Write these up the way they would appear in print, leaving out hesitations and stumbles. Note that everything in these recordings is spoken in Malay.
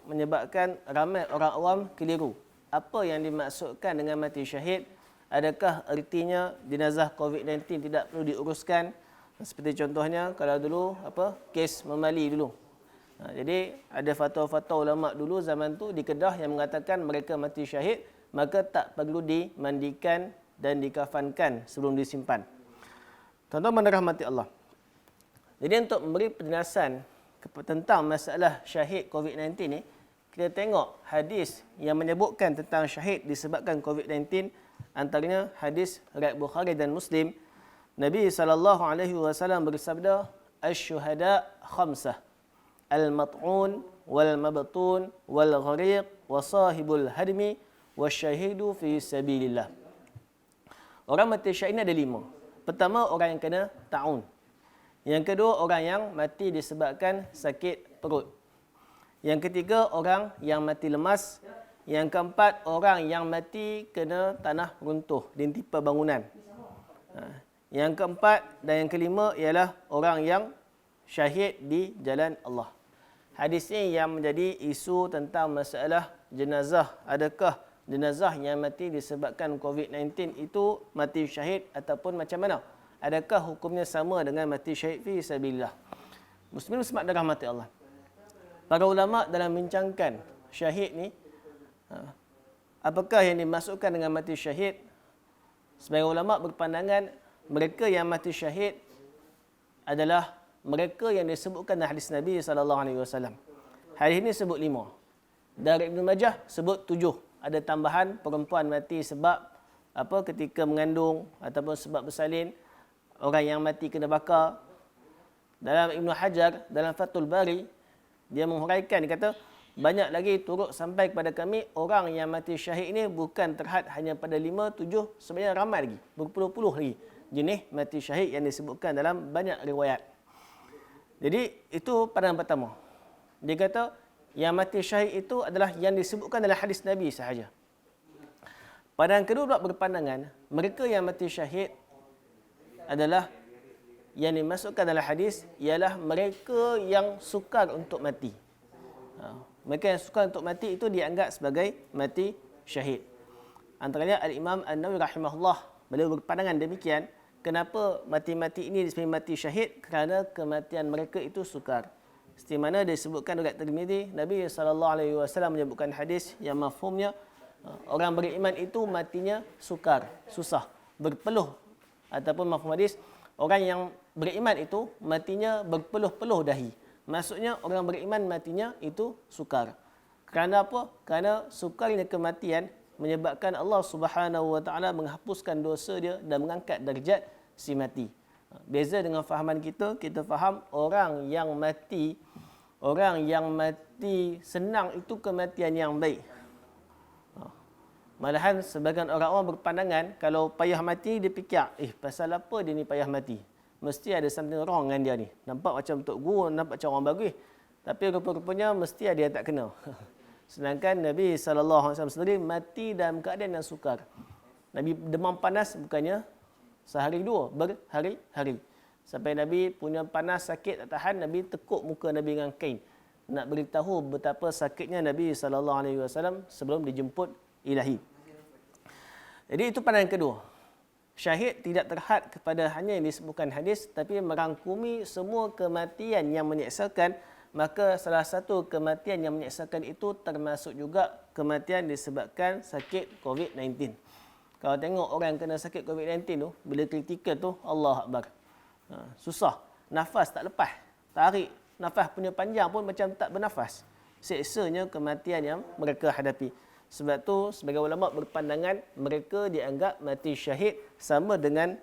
menyebabkan ramai orang awam keliru. Apa yang dimaksudkan dengan mati syahid? Adakah ertinya jenazah COVID-19 tidak perlu diuruskan? Seperti contohnya kalau dulu kes memali dulu. Jadi ada fatwa-fatwa ulama dulu zaman tu di Kedah yang mengatakan mereka mati syahid maka tak perlu dimandikan dan dikafankan sebelum disimpan. Tuan-tuan dan rahmati Allah. Jadi untuk memberi penjelasan tentang masalah syahid COVID-19 ni, kita tengok hadis yang menyebutkan tentang syahid disebabkan COVID-19, antaranya hadis riwayat Bukhari dan Muslim. Nabi SAW bersabda, "Asy-syuhada khamsah, al-mat'un wal-mabtun wal-ghariq wa sahibul hadmi wasyahidu fi sabilillah." Orang mati syahid ni ada 5. Pertama, orang yang kena ta'un. Yang kedua, orang yang mati disebabkan sakit perut. Yang ketiga, orang yang mati lemas. Yang keempat, orang yang mati kena tanah runtuh, ditimpa bangunan. Yang keempat dan yang kelima ialah orang yang syahid di jalan Allah. Hadis ini yang menjadi isu tentang masalah jenazah. Adakah jenazah yang mati disebabkan COVID-19 itu mati syahid ataupun macam mana? Adakah hukumnya sama dengan mati syahid fi sabilillah? Muslimin muslimat dirahmati Allah. Para ulama dalam membincangkan syahid ni, apakah yang dimaksudkan dengan mati syahid? Sebagai ulama berpandangan mereka yang mati syahid adalah mereka yang disebutkan dalam hadis Nabi SAW. Hadis ini sebut 5. Dari Ibn Majah sebut 7. Ada tambahan perempuan mati sebab ketika mengandung ataupun sebab bersalin. Orang yang mati kena bakar. Dalam Ibn Hajar, dalam Fathul Bari, dia menghuraikan, dia kata, banyak lagi turut sampai kepada kami, orang yang mati syahid ini bukan terhad hanya pada 5, 7, sebenarnya ramai lagi, berpuluh-puluh lagi jenis mati syahid yang disebutkan dalam banyak riwayat. Jadi, itu pandangan pertama. Dia kata, yang mati syahid itu adalah yang disebutkan dalam hadis Nabi sahaja. Pandangan kedua pula berpandangan, mereka yang mati syahid adalah yang dimasukkan dalam hadis ialah mereka yang sukar untuk mati. Mereka yang sukar untuk mati itu dianggap sebagai mati syahid. Antaranya Al-Imam An-Nawawi rahimahullah, beliau berpandangan demikian. Kenapa mati-mati ini disebut mati syahid? Kerana kematian mereka itu sukar. Seperti mana disebutkan oleh Tirmizi, Nabi SAW menyebutkan hadis yang mafhumnya orang beriman itu matinya sukar, susah, berpeluh. Ataupun mafhum hadis, orang yang beriman itu matinya berpeluh-peluh dahi. Maksudnya orang beriman matinya itu sukar. Kerana apa? Kerana sukarnya kematian menyebabkan Allah Subhanahu Wa Taala menghapuskan dosa dia dan mengangkat darjat si mati. Beza dengan fahaman kita, kita faham orang yang mati senang itu kematian yang baik. Malahan sebagian orang awam berpandangan kalau payah mati dia fikir, pasal apa dia ni payah mati? Mesti ada something wrong dengan dia ni. Nampak macam Tok Guru, nampak macam orang bagus. Tapi rupa-rupanya mesti ada yang tak kena. Sedangkan Nabi SAW sendiri mati dalam keadaan yang sukar. Nabi demam panas bukannya sehari dua, berhari-hari. Sampai Nabi punya panas sakit tak tahan, Nabi tekuk muka Nabi dengan kain. Nak beritahu betapa sakitnya Nabi SAW sebelum dijemput ilahi. Jadi itu pandangan kedua. Syahid tidak terhad kepada hanya yang disebutkan hadis, tapi merangkumi semua kematian yang menyeksakan. Maka salah satu kematian yang menyeksakan itu termasuk juga kematian disebabkan sakit COVID-19. Kalau tengok orang yang kena sakit COVID-19 tu, bila kritikal tu, Allah Akbar. Susah. Nafas tak lepas. Tarik nafas punya panjang pun macam tak bernafas. Seksanya kematian yang mereka hadapi. Sebab tu sebagai ulama berpandangan mereka dianggap mati syahid sama dengan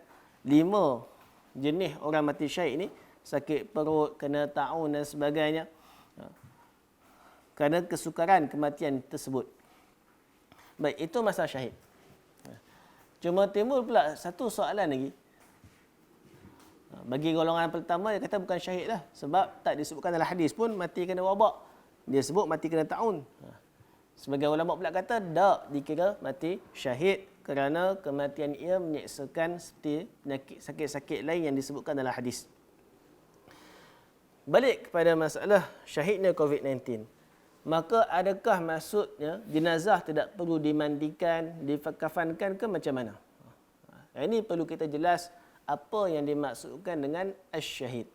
5 jenis orang mati syahid ni, sakit perut, kena ta'un dan sebagainya. Kerana kesukaran kematian tersebut. Baik, itu masalah syahid. Cuma timbul pula satu soalan lagi. Bagi golongan pertama dia kata bukan syahid lah, sebab tak disebutkan dalam hadis pun mati kena wabak. Dia sebut mati kena ta'un. Sebagai ulama pula kata tak dikira mati syahid kerana kematian ia menyeksakan seperti penyakit sakit-sakit lain yang disebutkan dalam hadis. Balik kepada masalah syahidnya COVID-19. maka adakah maksudnya jenazah tidak perlu dimandikan, dikafankan ke macam mana? Ini perlu kita jelas apa yang dimaksudkan dengan asyhad.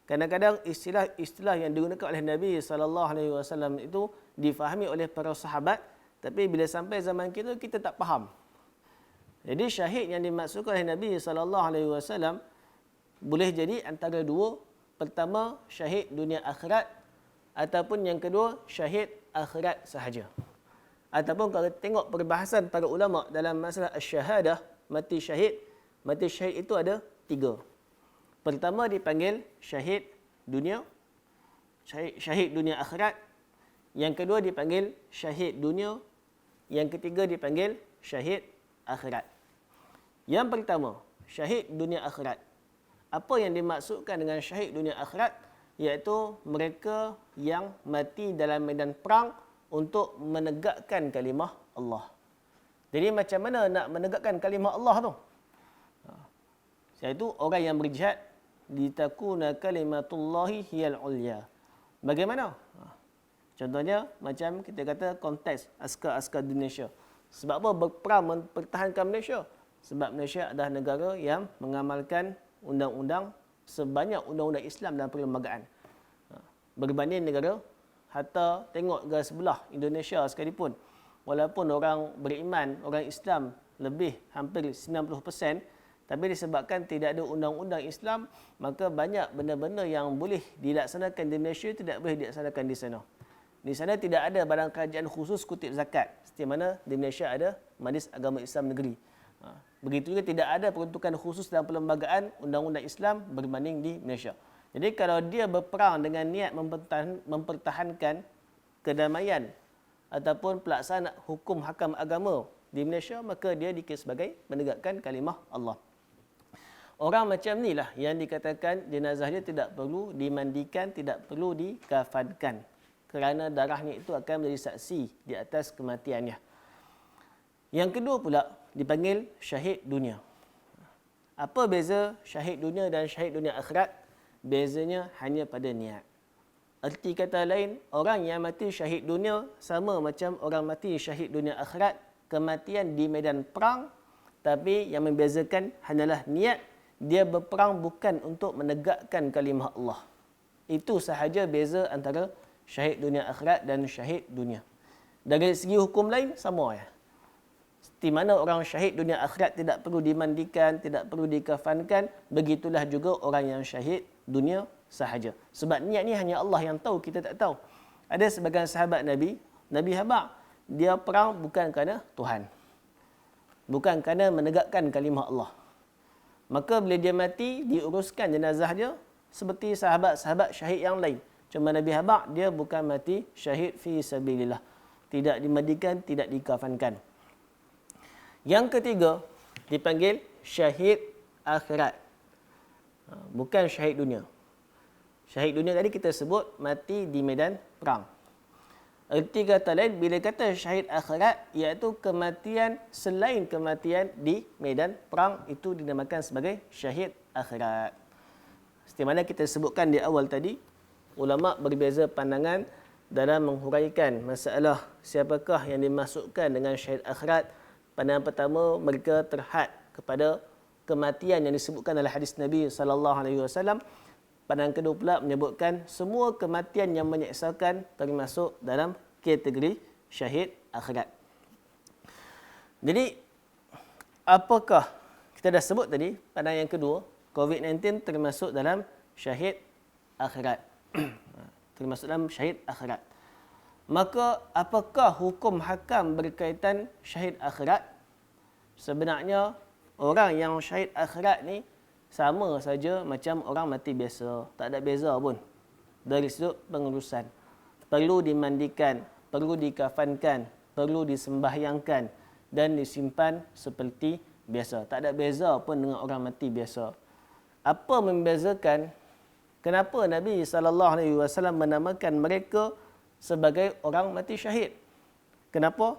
Kadang-kadang istilah-istilah yang digunakan oleh Nabi SAW itu difahami oleh para sahabat, tapi bila sampai zaman kita, kita tak faham. Jadi syahid yang dimaksudkan oleh Nabi SAW boleh jadi antara dua. Pertama, syahid dunia akhirat, ataupun yang kedua, syahid akhirat sahaja. Ataupun kalau tengok perbahasan para ulama dalam masalah asy-syahadah, mati syahid itu ada 3. Pertama dipanggil syahid dunia, syahid dunia akhirat. Yang kedua dipanggil syahid dunia. Yang ketiga dipanggil syahid akhirat. Yang pertama, syahid dunia akhirat. Apa yang dimaksudkan dengan syahid dunia akhirat? Iaitu mereka yang mati dalam medan perang untuk menegakkan kalimah Allah. Jadi macam mana nak menegakkan kalimah Allah tu? Iaitu orang yang berjihad litakuna kalimatullahi hiyal ulya. Bagaimana? Contohnya macam kita kata konteks askar-askar di Malaysia. Sebab apa berperang mempertahankan Malaysia? Sebab Malaysia adalah negara yang mengamalkan undang-undang sebanyak undang-undang Islam dalam perlembagaan. Berbanding negara, hatta tengok negara sebelah Indonesia sekalipun, walaupun orang beriman, orang Islam lebih hampir 90%, tapi disebabkan tidak ada undang-undang Islam, maka banyak benda-benda yang boleh dilaksanakan di Malaysia tidak boleh dilaksanakan di sana. Di sana tidak ada badan kerajaan khusus kutip zakat, seperti mana di Malaysia ada Majlis Agama Islam Negeri. Begitu juga tidak ada peruntukan khusus dalam perlembagaan undang-undang Islam berbanding di Malaysia. Jadi kalau dia berperang dengan niat mempertahankan kedamaian ataupun pelaksanaan hukum hakam agama di Malaysia, maka dia dikira sebagai menegakkan kalimah Allah. Orang macam inilah yang dikatakan jenazahnya tidak perlu dimandikan, tidak perlu dikafankan, kerana darahnya itu akan menjadi saksi di atas kematiannya. Yang kedua pula dipanggil syahid dunia. Apa beza syahid dunia dan syahid dunia akhirat? Bezanya hanya pada niat. Erti kata lain, orang yang mati syahid dunia sama macam orang mati syahid dunia akhirat, kematian di medan perang, tapi yang membezakan hanyalah niat. Dia berperang bukan untuk menegakkan kalimah Allah. Itu sahaja beza antara syahid dunia akhirat dan syahid dunia. Dari segi hukum lain, sama ya. Di mana orang syahid dunia akhirat tidak perlu dimandikan, tidak perlu dikafankan, begitulah juga orang yang syahid dunia sahaja. Sebab niat ni hanya Allah yang tahu, kita tak tahu. Ada sebagian sahabat Nabi Habaq, dia perang bukan kerana Tuhan. Bukan kerana menegakkan kalimah Allah. Maka bila dia mati, diuruskan jenazah dia seperti sahabat-sahabat syahid yang lain. Cuma Nabi Habaq, dia bukan mati syahid fi sabilillah. Tidak dimandikan, tidak dikafankan. Yang ketiga, dipanggil syahid akhirat. Bukan syahid dunia. Syahid dunia tadi kita sebut mati di medan perang. Erti kata lain, bila kata syahid akhirat, iaitu kematian selain kematian di medan perang, itu dinamakan sebagai syahid akhirat. Seperti mana kita sebutkan di awal tadi, ulama berbeza pandangan dalam menghuraikan masalah siapakah yang dimasukkan dengan syahid akhirat. Pandangan pertama, mereka terhad kepada kematian yang disebutkan dalam hadis Nabi SAW. Pandangan kedua pula menyebutkan semua kematian yang menyeksakan termasuk dalam kategori syahid akhirat. Jadi, apakah kita dah sebut tadi, pandangan yang kedua, COVID-19 termasuk dalam syahid akhirat. Termasuk dalam syahid akhirat. Maka, apakah hukum hakam berkaitan syahid akhirat? Sebenarnya, orang yang syahid akhirat ni sama saja macam orang mati biasa. Tak ada beza pun dari sudut pengurusan. Perlu dimandikan, perlu dikafankan, perlu disembahyangkan dan disimpan seperti biasa. Tak ada beza pun dengan orang mati biasa. Apa membezakan? Kenapa Nabi SAW menamakan mereka sebagai orang mati syahid? Kenapa?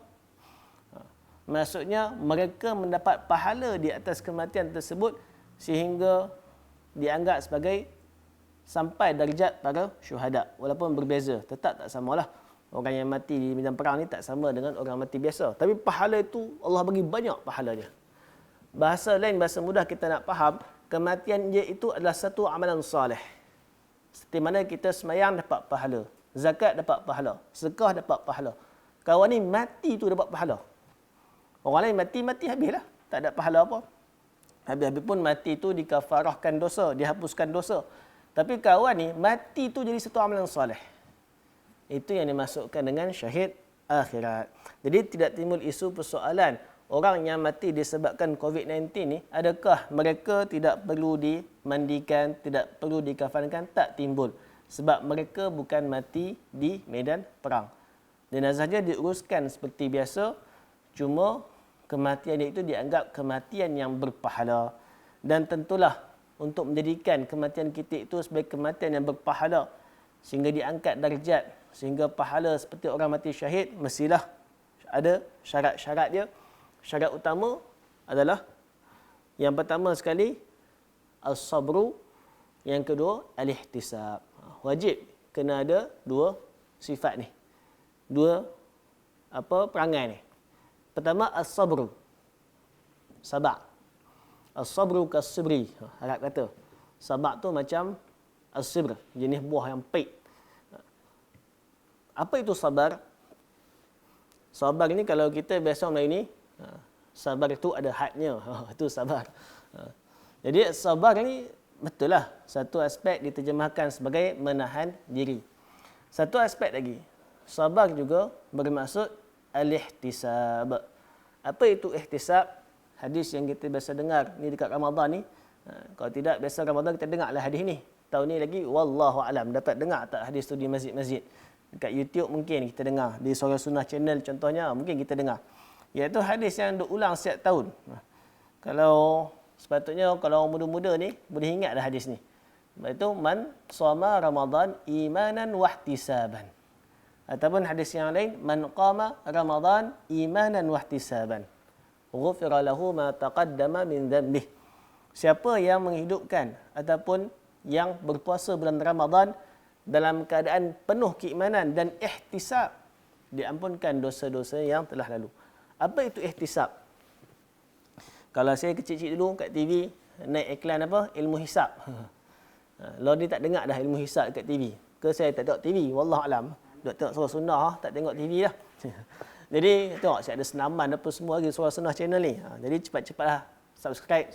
Maksudnya mereka mendapat pahala di atas kematian tersebut sehingga dianggap sebagai sampai darjat para syuhada. Walaupun berbeza, tetap tak samalah. Orang yang mati di medan perang ni tak sama dengan orang mati biasa. Tapi pahala itu Allah bagi banyak pahalanya. Bahasa lain, bahasa mudah kita nak faham, kematian dia itu adalah satu amalan soleh. Seperti mana kita semayang dapat pahala, zakat dapat pahala, sedekah dapat pahala. Kawan ni mati tu dapat pahala. Orang lain mati habislah, tak ada pahala apa. Habis-habis pun mati tu dikafarahkan dosa, dihapuskan dosa. Tapi kawan ni mati tu jadi satu amalan soleh. Itu yang dimasukkan dengan syahid akhirat. Jadi tidak timbul isu persoalan orang yang mati disebabkan COVID-19 ni, adakah mereka tidak perlu dimandikan, tidak perlu dikafankan? Tak timbul. Sebab mereka bukan mati di medan perang. Jenazahnya diuruskan seperti biasa, cuma kematian itu dianggap kematian yang berpahala. Dan tentulah untuk menjadikan kematian kita itu sebagai kematian yang berpahala, sehingga diangkat darjat, sehingga pahala seperti orang mati syahid, mestilah ada syarat-syarat dia. Syarat utama adalah yang pertama sekali as-sabru, yang kedua al-ihtisab. Wajib kena ada dua sifat ni. Dua perangai ni. Pertama as-sabru. Sabar. As-sabru kas-sibri. Arab kata. Sabar tu macam as-sibr, jenis buah yang pahit. Apa itu sabar? Sabar ni kalau kita biasa Melayu ni, sabar itu ada hadnya. Itu sabar. Jadi sabar ni betul lah. Satu aspek diterjemahkan sebagai menahan diri. Satu aspek lagi. Sabar juga bermaksud al-ihtisab. Apa itu ihtisab? Hadis yang kita biasa dengar ni dekat Ramadan ni. Kalau tidak biasa Ramadan kita dengarlah hadis ni. Tahun ni lagi wallahu alam dapat dengar tak hadis tu di masjid-masjid. Dekat YouTube mungkin kita dengar. Di Suara Sunnah channel contohnya mungkin kita dengar. Iaitu hadis yang diulang setiap tahun. Kalau sepatutnya kalau muda-muda ni boleh ingatlah hadis ni. Iaitu man shoma Ramadan imanan wahtisaban. Ataupun hadis yang lain man qama Ramadan imanan wahtisaban. Ghufira lahu ma taqaddama min dhanbih. Siapa yang menghidupkan ataupun yang berpuasa bulan Ramadan dalam keadaan penuh keimanan dan ihtisab, diampunkan dosa-dosa yang telah lalu. Apa itu ihtisab? Kalau saya kecil-kecil dulu kat TV naik iklan apa? Ilmu hisab. Lodi tak dengar dah ilmu hisab kat TV. Ke saya tak tengok TV, wallahu alam. Duk tengok Suara Sunnah, tak tengok TV dah. Jadi tengok saya ada senaman apa semua lagi Suara Sunnah channel ni. Jadi cepat-cepatlah subscribe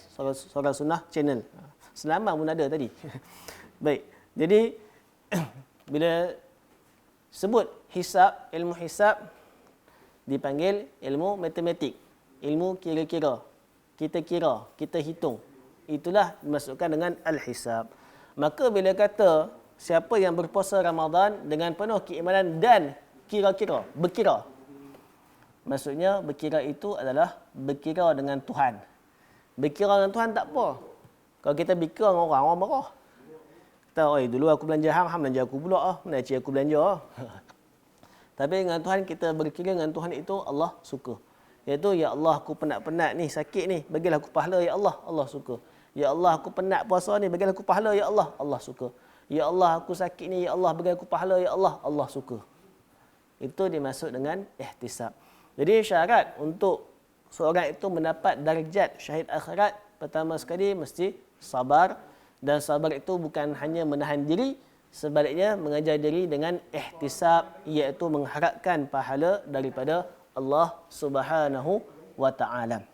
Suara Sunnah channel. Senaman pun ada tadi. Baik. Jadi bila sebut hisab, ilmu hisab dipanggil ilmu matematik, ilmu kira-kira. Kita kira, kita hitung. Itulah dimasukkan dengan al-hisab. Maka bila kata siapa yang berpuasa Ramadan dengan penuh keimanan dan kira-kira, berkira. Maksudnya berkira itu adalah berkira dengan Tuhan. Berkira dengan Tuhan tak apa. Kalau kita berkira dengan orang marah. Oi, dulu aku belanja hang belanja aku pula mana cik aku belanja. Tapi dengan Tuhan kita berkira dengan Tuhan itu Allah suka. Iaitu ya Allah aku penat-penat ni, sakit ni, bagilah aku pahala ya Allah, Allah suka. Ya Allah aku penat puasa ni, bagilah aku pahala ya Allah, Allah suka. Ya Allah aku sakit ni, ya Allah bagilah aku pahala ya Allah, Allah suka. Itu dimaksud dengan ihtisab. Jadi syarat untuk seorang itu mendapat darjat syahid akhirat, pertama sekali mesti sabar. Dan sabar itu bukan hanya menahan diri, sebaliknya mengajar diri dengan ihtisab, iaitu mengharapkan pahala daripada Allah Subhanahu wa taala.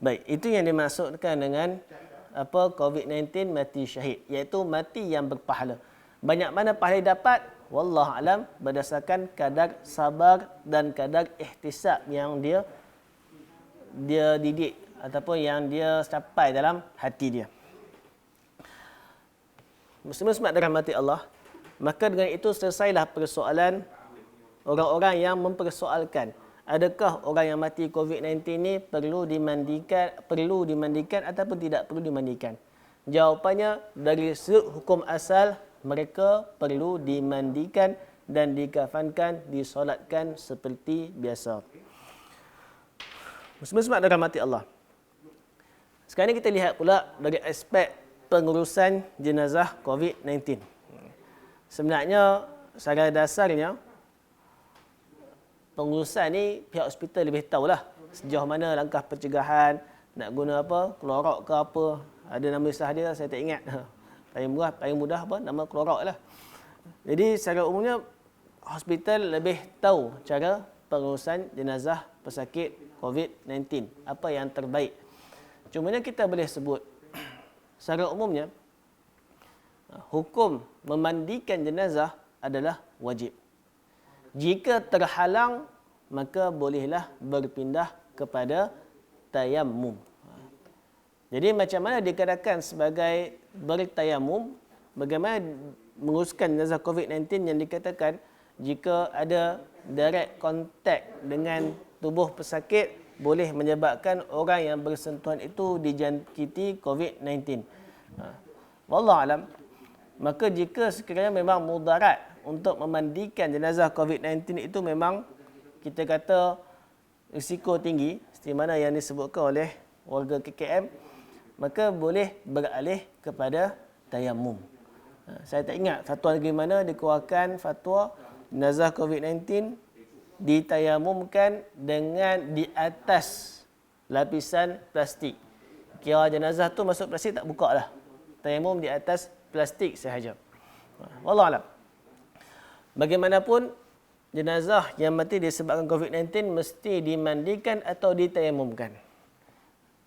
Baik, itu yang dimaksudkan dengan COVID-19 mati syahid, iaitu mati yang berpahala. Banyak mana pahala dapat? Wallahu alam, berdasarkan kadar sabar dan kadar ihtisab yang dia didik ataupun yang dia capai dalam hati dia. Muslim-muslimat dirahmati Allah, maka dengan itu selesailah persoalan orang-orang yang mempersoalkan adakah orang yang mati COVID-19 ni perlu dimandikan ataupun tidak perlu dimandikan. Jawapannya dari sudut hukum asal mereka perlu dimandikan dan dikafankan, disolatkan seperti biasa. Muslim-muslimat dirahmati Allah. Sekarang ni kita lihat pula dari aspek pengurusan jenazah COVID-19. Sebenarnya secara dasarnya pengurusan ni pihak hospital lebih tahulah sejauh mana langkah pencegahan, nak guna apa, klorok ke apa. Ada nama istilah dia, saya tak ingat. Paling mudah apa, nama klorok lah. Jadi secara umumnya, hospital lebih tahu cara pengurusan jenazah pesakit COVID-19. Apa yang terbaik. Cumanya kita boleh sebut, secara umumnya, hukum memandikan jenazah adalah wajib. Jika terhalang, maka bolehlah berpindah kepada tayammum. Jadi macam mana dikatakan sebagai bertayamum? Bagaimana menguruskan jenazah COVID-19 yang dikatakan jika ada direct contact dengan tubuh pesakit boleh menyebabkan orang yang bersentuhan itu dijangkiti COVID-19. Wallahualam. Maka jika sekiranya memang mudarat untuk memandikan jenazah COVID-19 itu memang kita kata risiko tinggi, seperti mana yang disebutkan oleh warga KKM, maka boleh beralih kepada tayamum. Saya tak ingat fatwa negeri mana dikeluarkan fatwa jenazah COVID-19 ditayamumkan dengan di atas lapisan plastik. Kira jenazah tu masuk plastik tak buka lah. Tayamum di atas plastik sahaja. Wallahualam. Bagaimanapun, jenazah yang mati disebabkan COVID-19 mesti dimandikan atau ditayamumkan.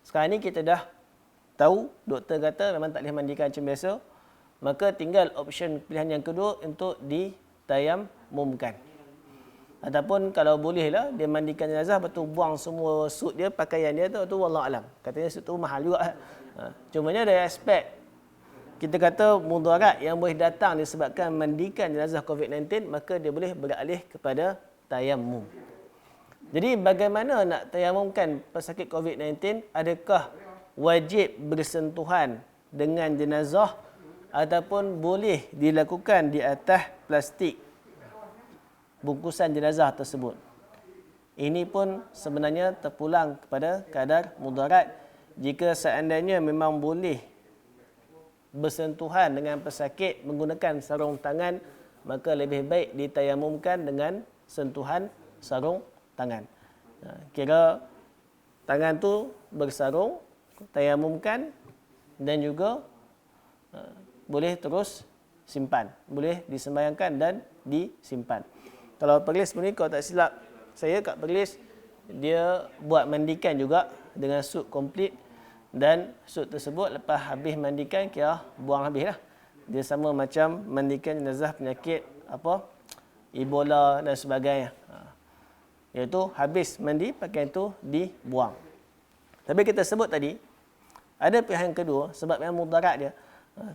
Sekarang ni kita dah tahu, doktor kata memang tak boleh mandikan macam biasa. Maka tinggal option pilihan yang kedua untuk ditayamumkan. Ataupun kalau bolehlah dia mandikan jenazah, lepas tu buang semua suit dia, pakaian dia tu wallahualam. Katanya suit tu mahal juga. Cumanya dari aspek kita kata mudarat yang boleh datang disebabkan mandikan jenazah COVID-19, maka dia boleh beralih kepada tayamum. Jadi bagaimana nak tayamumkan pesakit COVID-19? Adakah wajib bersentuhan dengan jenazah ataupun boleh dilakukan di atas plastik bungkusan jenazah tersebut? Ini pun sebenarnya terpulang kepada kadar mudarat. Jika seandainya memang boleh bersentuhan dengan pesakit menggunakan sarung tangan, maka lebih baik ditayamumkan dengan sentuhan sarung tangan. Kira tangan tu bersarung, tayamumkan dan juga boleh terus simpan. Boleh disembayangkan dan disimpan. Kalau perlis ni, kalau tak silap saya kat perlis, dia buat mandikan juga dengan suit komplit. Dan suit tersebut lepas habis mandikan, kira buang habis lah. Dia sama macam mandikan jenazah penyakit apa, Ebola dan sebagainya. Iaitu habis mandi, pakaian itu dibuang. Tapi kita sebut tadi, ada pihak yang kedua, sebab yang mudarat dia.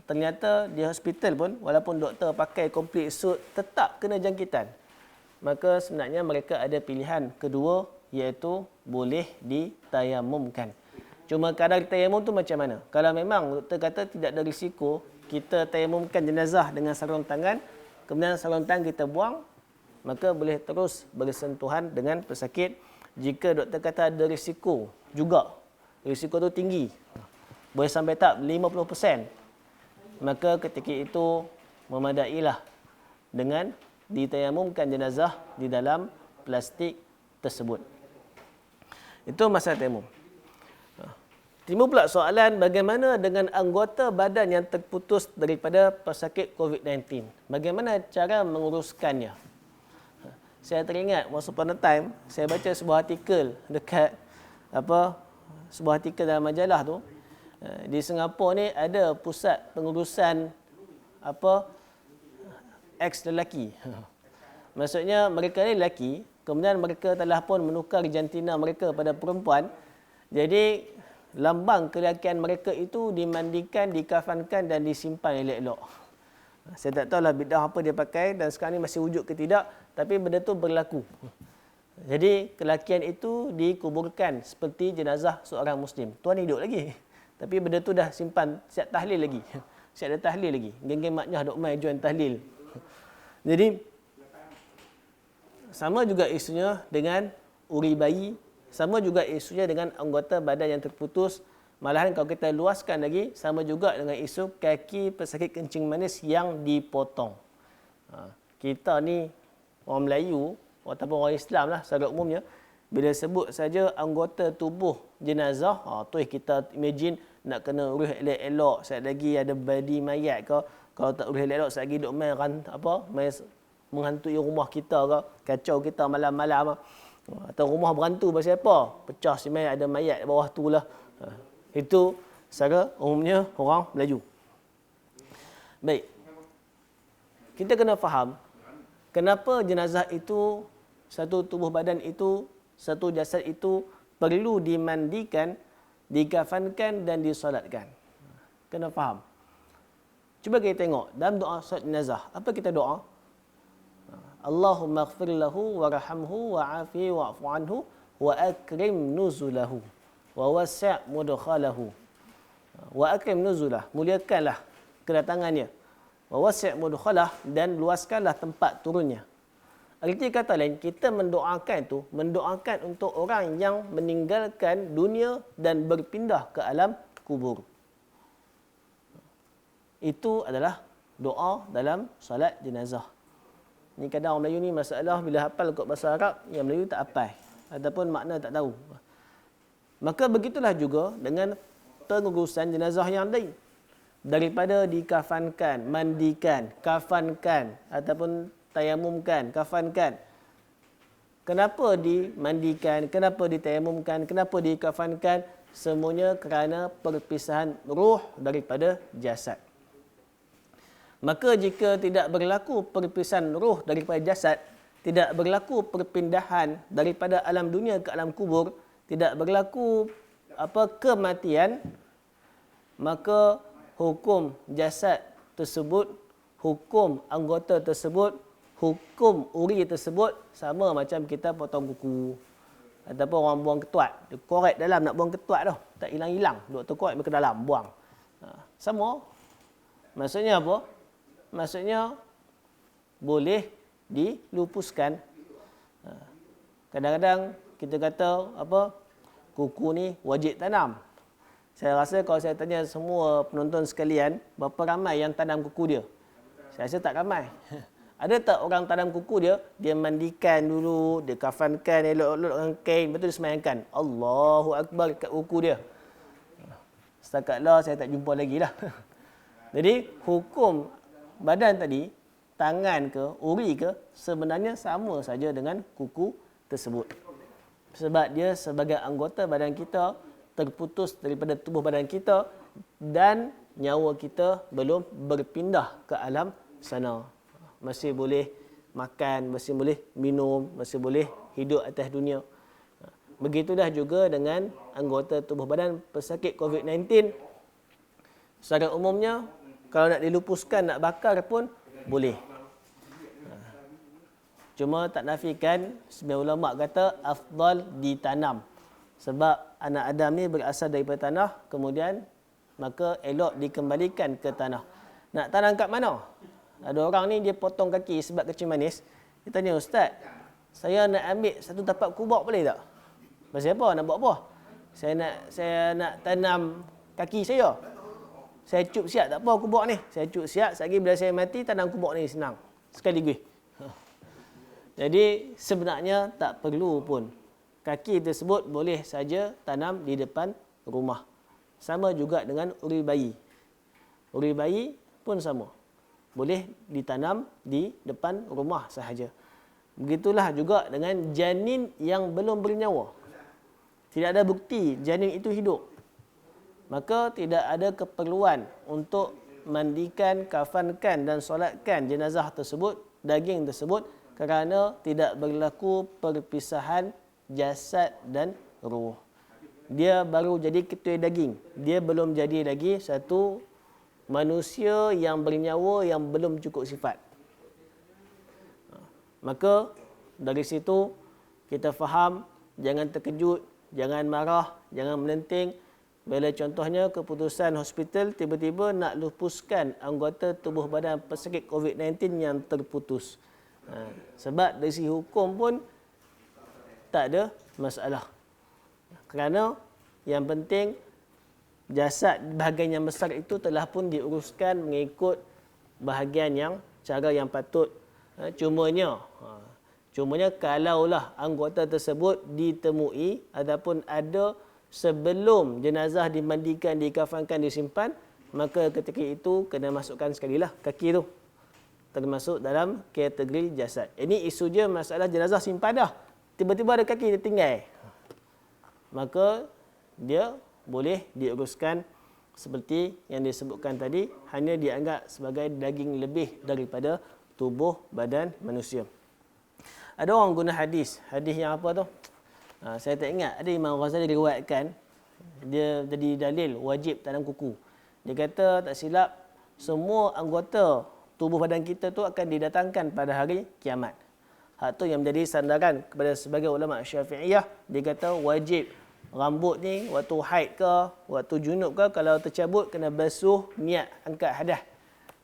Ternyata di hospital pun, walaupun doktor pakai komplit suit, tetap kena jangkitan. Maka sebenarnya mereka ada pilihan kedua, iaitu boleh ditayamumkan. Cuma kadar tayamum tu macam mana? Kalau memang doktor kata tidak ada risiko, kita tayamumkan jenazah dengan sarung tangan, kemudian sarung tangan kita buang, maka boleh terus bersentuhan dengan pesakit. Jika doktor kata ada risiko juga, risiko tu tinggi, boleh sampai tak 50%, maka ketika itu memadailah dengan ditayamumkan jenazah di dalam plastik tersebut. Itu masalah tayamum. Timbul pula soalan, bagaimana dengan anggota badan yang terputus daripada pesakit COVID-19? Bagaimana cara menguruskannya? Saya teringat once upon a time, saya baca sebuah artikel dekat sebuah artikel dalam majalah tu. Di Singapura ni ada pusat pengurusan ex-lelaki. Maksudnya mereka ni lelaki, kemudian mereka telah pun menukar jantina mereka pada perempuan. Jadi lambang kelelakian mereka itu dimandikan, dikafankan dan disimpan elok-elok. Saya tak tahulah bidah apa dia pakai dan sekarang ni masih wujud ke tidak, tapi benda tu berlaku. Jadi kelelakian itu dikuburkan seperti jenazah seorang Muslim. Tuan hidup lagi, tapi benda tu dah simpan, siap tahlil lagi. Siap ada tahlil lagi. Geng-geng maknyah dok mai join tahlil. Jadi sama juga isunya dengan uri bayi. Sama juga isunya dengan anggota badan yang terputus. Malahan kalau kita luaskan lagi, sama juga dengan isu kaki pesakit kencing manis yang dipotong. Kita ni, orang Melayu, ataupun orang Islam lah secara umumnya, bila sebut saja anggota tubuh jenazah, tu kita imagine nak kena urus elok-elok, sekali lagi ada badi mayat ke, kalau tak urus elok-elok sekali lagi duk main main menghantui rumah kita ke, kacau kita malam-malam. Atau rumah berantu pasal apa? Pecah semen ada mayat di bawah tu lah. Itu secara umumnya orang Melayu. Baik. Kita kena faham kenapa jenazah itu, satu tubuh badan itu, satu jasad itu perlu dimandikan, dikafankan dan disolatkan. Kena faham. Cuba kita tengok dalam doa solat jenazah, apa kita doa? Allahumma ighfir lahu warhamhu wa'afihi wa'fu anhu wa akrim nuzulahu wa wasi' mudkhalahu. Wa akrim nuzulah, muliakanlah kedatangannya. Wa wasi' mudkhalah, dan luaskanlah tempat turunnya. Arti kata lain, kita mendoakan untuk orang yang meninggalkan dunia dan berpindah ke alam kubur. Itu adalah doa dalam solat jenazah. Ni kadang orang Melayu ni masalah bila hafal kot bahasa Arab, yang Melayu tak hafal ataupun makna tak tahu. Maka begitulah juga dengan pengurusan jenazah yang lain. Daripada dikafankan, mandikan, kafankan ataupun tayamumkan, kafankan. Kenapa dimandikan, kenapa ditayamumkan, kenapa dikafankan? Semuanya kerana perpisahan ruh daripada jasad. Maka jika tidak berlaku perpisahan ruh daripada jasad, tidak berlaku perpindahan daripada alam dunia ke alam kubur, tidak berlaku kematian, maka hukum jasad tersebut, hukum anggota tersebut, hukum uri tersebut sama macam kita potong kuku ataupun orang buang ketuat. Dia korek dalam nak buang ketuat tu, tak hilang-hilang, duk terkorek ke dalam buang. Sama. Maksudnya apa? Maksudnya boleh dilupuskan. Kadang-kadang kita kata kuku ni wajib tanam. Saya rasa kalau saya tanya semua penonton sekalian, berapa ramai yang tanam kuku dia? Saya rasa tak ramai. Ada tak orang tanam kuku dia mandikan dulu, dia kafankan elok-elok dengan kain, betul dia semayangkan Allahu Akbar kat kuku dia. Setakatlah saya tak jumpa lagi lah. Jadi hukum badan tadi, tangan ke, uri ke, sebenarnya sama saja dengan kuku tersebut. Sebab dia sebagai anggota badan kita, terputus daripada tubuh badan kita dan nyawa kita belum berpindah ke alam sana. Masih boleh makan, masih boleh minum, masih boleh hidup atas dunia. Begitulah juga dengan anggota tubuh badan pesakit COVID-19. Secara umumnya, kalau nak dilupuskan, nak bakar pun boleh. Cuma tak nafikan, sebagian ulama kata afdal ditanam. Sebab anak Adam ni berasal daripada tanah, kemudian maka elok dikembalikan ke tanah. Nak tanam kat mana? Ada orang ni dia potong kaki sebab kecil manis. Dia tanya, Ustaz, saya nak ambil satu tapak kubur boleh tak? Pasal apa? Nak buat apa? Saya nak tanam kaki saya. Saya cup siap tak apa kubur ni. Saya cup siap, sekali bila saya mati tanam kubur ni senang. Sekaligus. Jadi sebenarnya tak perlu pun. Kaki tersebut boleh saja tanam di depan rumah. Sama juga dengan uri bayi. Uri bayi pun sama. Boleh ditanam di depan rumah sahaja. Begitulah juga dengan janin yang belum bernyawa. Tidak ada bukti janin itu hidup. Maka tidak ada keperluan untuk mandikan, kafankan dan solatkan jenazah tersebut, daging tersebut, kerana tidak berlaku perpisahan jasad dan ruh. Dia baru jadi ketui daging. Dia belum jadi lagi satu manusia yang bernyawa yang belum cukup sifat. Maka dari situ kita faham, jangan terkejut, jangan marah, jangan melenting. Bila contohnya keputusan hospital tiba-tiba nak lupuskan anggota tubuh badan pesakit COVID-19 yang terputus. Sebab dari segi hukum pun tak ada masalah. Kerana yang penting jasad bahagian yang besar itu telah pun diuruskan mengikut bahagian yang cara yang patut. Cumanya Cumanya kalaulah anggota tersebut ditemui ataupun ada sebelum jenazah dimandikan, dikafankan, disimpan, maka ketika itu kena masukkan sekali lah kaki tu termasuk dalam kategori jasad. Ini isu je masalah jenazah simpan dah. Tiba-tiba ada kaki dia tinggal. Maka dia boleh diuruskan seperti yang disebutkan tadi, hanya dianggap sebagai daging lebih daripada tubuh badan manusia. Ada orang guna hadis yang apa tu? Saya tak ingat. Ada Imam Ghazali diriwayatkan, dia jadi dalil wajib tanam kuku. Dia kata tak silap, semua anggota tubuh badan kita tu akan didatangkan pada hari kiamat. Hak tu yang menjadi sandaran kepada sebagai ulama Syafi'iyah. Dia kata wajib rambut ni waktu haid ke, waktu junub ke, kalau tercabut kena basuh, niat angkat hadas.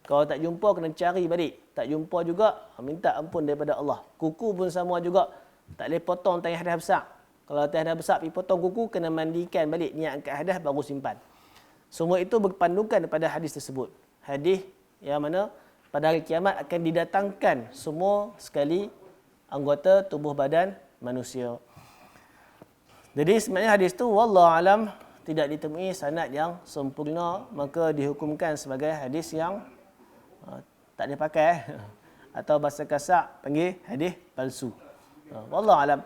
Kalau tak jumpa kena cari balik. Tak jumpa juga minta ampun daripada Allah. Kuku pun sama juga. Tak boleh potong tayang hadas besar. Kalau tayang hadas besar pergi potong kuku, kena mandikan balik, niat angkat hadas baru simpan. Semua itu berpandukan pada hadis tersebut. Hadis yang mana pada hari kiamat akan didatangkan semua sekali anggota tubuh badan manusia. Jadi sebenarnya hadis tu wallahu alam tidak ditemui sanad yang sempurna, maka dihukumkan sebagai hadis yang tak dipakai atau bahasa kasar panggil hadis palsu. Wallahu alam.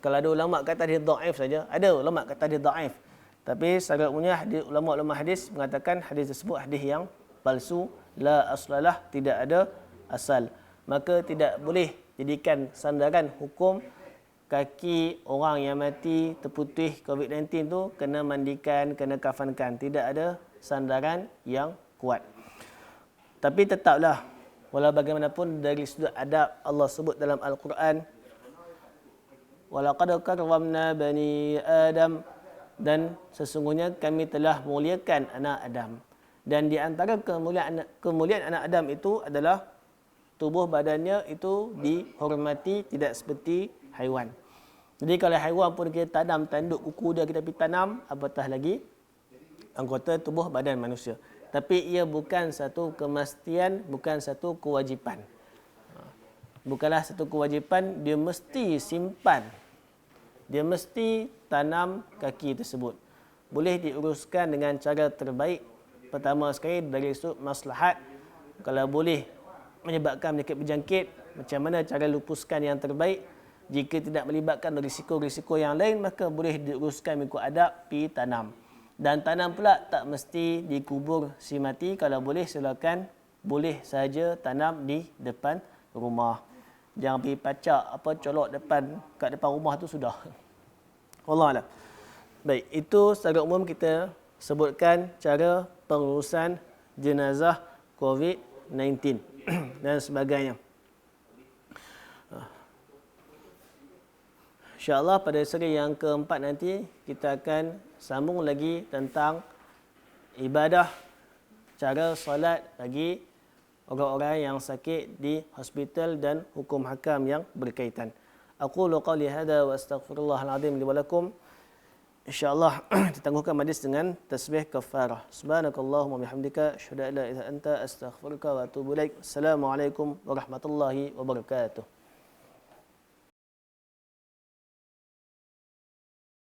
Kalau ada ulama kata hadis dhaif saja, ada ulama kata hadis dhaif. Tapi secara umumnya ulama-ulama hadis mengatakan hadis tersebut hadis yang palsu, la aslalah, tidak ada asal. Maka tidak boleh jadikan sandaran hukum kaki orang yang mati terputih COVID-19 tu kena mandikan, kena kafankan. Tidak ada sandaran yang kuat. Tapi tetaplah, walau bagaimanapun dari sudut adab Allah sebut dalam Al-Quran, walaqad karramna bani Adam, dan sesungguhnya kami telah muliakan anak Adam. Dan di antara kemuliaan anak Adam itu adalah tubuh badannya itu dihormati, tidak seperti haiwan. Jadi kalau haiwan pun kita tanam tanduk kuku dia kita pergi tanam, apatah lagi anggota tubuh badan manusia. Tapi ia bukan satu kemastian, bukan satu kewajipan. Bukanlah satu kewajipan, dia mesti simpan. Dia mesti tanam kaki tersebut. Boleh diuruskan dengan cara terbaik. Pertama sekali dari sudut maslahat, kalau boleh menyebabkan penyakit berjangkit, macam mana cara lupuskan yang terbaik. Jika tidak melibatkan risiko-risiko yang lain, maka boleh diuruskan mengikut adab, pergi tanam. Dan tanam pula tak mesti dikubur si mati. Kalau boleh silakan, boleh saja tanam di depan rumah. Jangan pergi pacak colok kat depan rumah tu sudah. Wallahualam. Baik, itu secara umum kita sebutkan cara pengurusan jenazah COVID-19 dan sebagainya. InsyaAllah pada seri yang keempat nanti kita akan sambung lagi tentang ibadah, cara solat bagi orang-orang yang sakit di hospital dan hukum hakam yang berkaitan. Aqulu qawli hadha wa astaghfirullahal azim li wa lakum. InsyaAllah kita tangguhkan majlis dengan tasbih kafarah. Subhanakallahumma bihamdika asyhadu an la ilaha illa anta astaghfiruka wa atubu ilaik. Assalamualaikum warahmatullahi wabarakatuh.